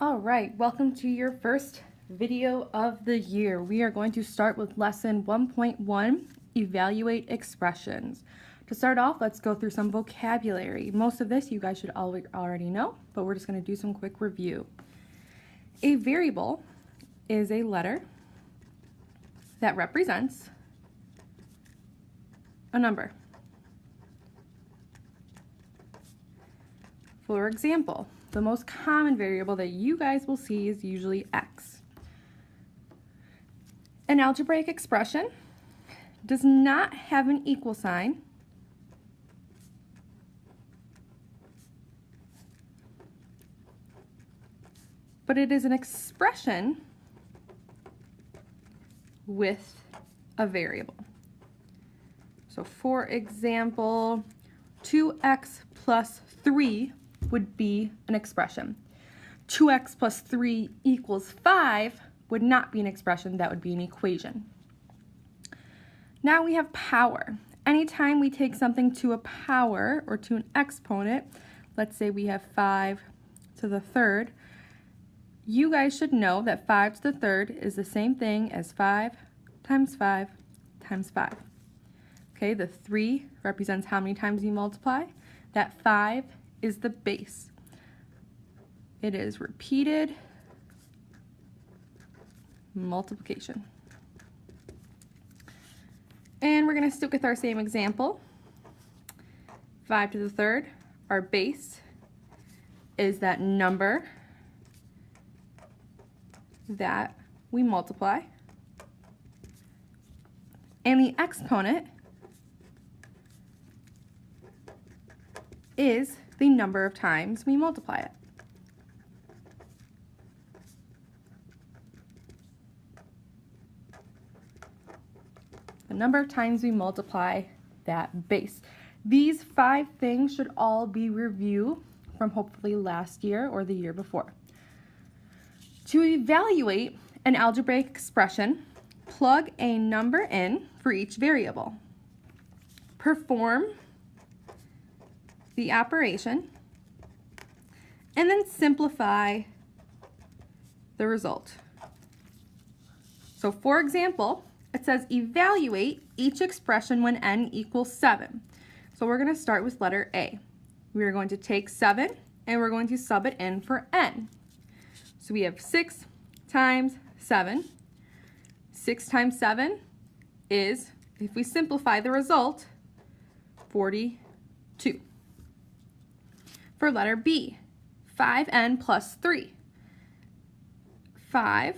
All right, welcome to your first video of the year. We are going to start with lesson 1.1, evaluate expressions. To start off, let's go through some vocabulary. Most of this you guys should already know, but we're just going to do some quick review. A variable is a letter that represents a number. For example, the most common variable that you guys will see is usually x. An algebraic expression does not have an equal sign, but it is an expression with a variable. So for example, 2x plus 3 would be an expression. 2x plus 3 equals 5 would not be an expression, that would be an equation. Now we have power. Anytime we take something to a power or to an exponent, let's say we have 5 to the third, you guys should know that 5 to the third is the same thing as 5 times 5 times 5. Okay, the 3 represents how many times you multiply. That 5 is the base. It is repeated multiplication. And we're going to stick with our same example. 5 to the third, our base is that number that we multiply. And the exponent is the number of times we multiply it. The number of times we multiply that base. These 5 things should all be reviewed from hopefully last year or the year before. To evaluate an algebraic expression, plug a number in for each variable. Perform the operation, and then simplify the result. So for example, it says evaluate each expression when n equals 7. So we're going to start with letter A. We are going to take 7 and we're going to sub it in for n. So we have 6 times 7. 6 times 7 is, if we simplify the result, 42. For letter B, 5n plus 3. 5.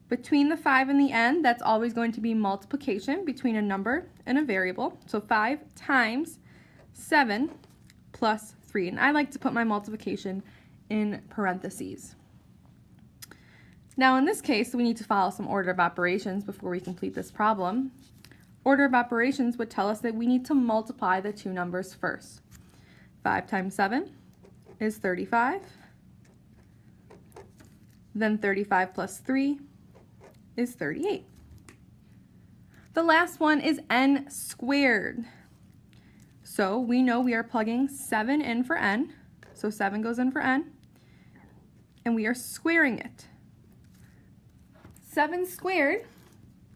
Between the 5 and the n, that's always going to be multiplication between a number and a variable. So 5 times 7 plus 3. And I like to put my multiplication in parentheses. Now in this case, we need to follow some order of operations before we complete this problem. Order of operations would tell us that we need to multiply the two numbers first. 5 times 7 is 35. Then 35 plus 3 is 38. The last one is n squared. So we know we are plugging 7 in for n. So 7 goes in for n. And we are squaring it. 7 squared,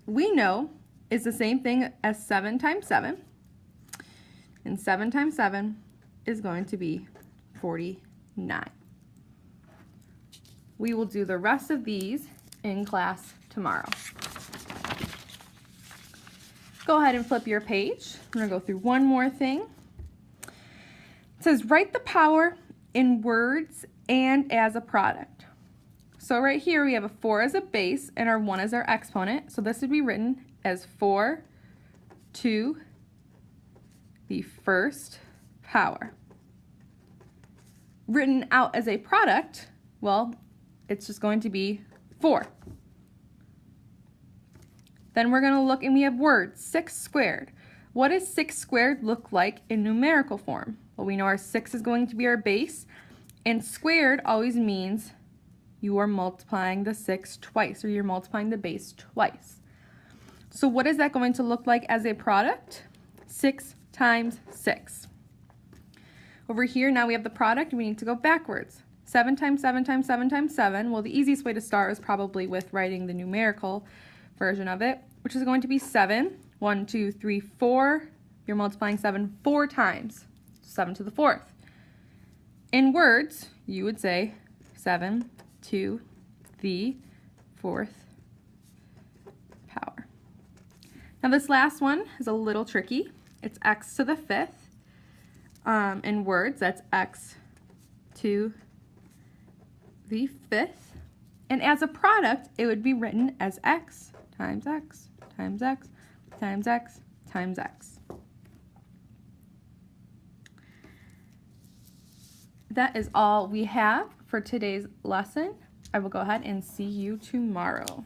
we know, is the same thing as 7 times 7. And 7 times 7 is going to be 49. We will do the rest of these in class tomorrow. Go ahead and flip your page. I'm going to go through one more thing. It says write the power in words and as a product. So right here we have a 4 as a base and our 1 as our exponent. So this would be written as 4 to the first power. Written out as a product, well, it's just going to be 4. Then we're going to look and we have words, 6 squared. What does 6 squared look like in numerical form? Well, we know our 6 is going to be our base, and squared always means you are multiplying the 6 twice, or you're multiplying the base twice. So what is that going to look like as a product? 6 times 6. Over here, now we have the product, and we need to go backwards. 7 times 7 times 7 times 7. Well, the easiest way to start is probably with writing the numerical version of it, which is going to be 7. 1, 2, 3, 4. You're multiplying 7 4 times. 7 to the 4th. In words, you would say 7 to the 4th power. Now this last one is a little tricky. It's x to the 5th. In words, that's x to the 5th. And as a product, it would be written as x times x times x times x times x. That is all we have for today's lesson. I will go ahead and see you tomorrow.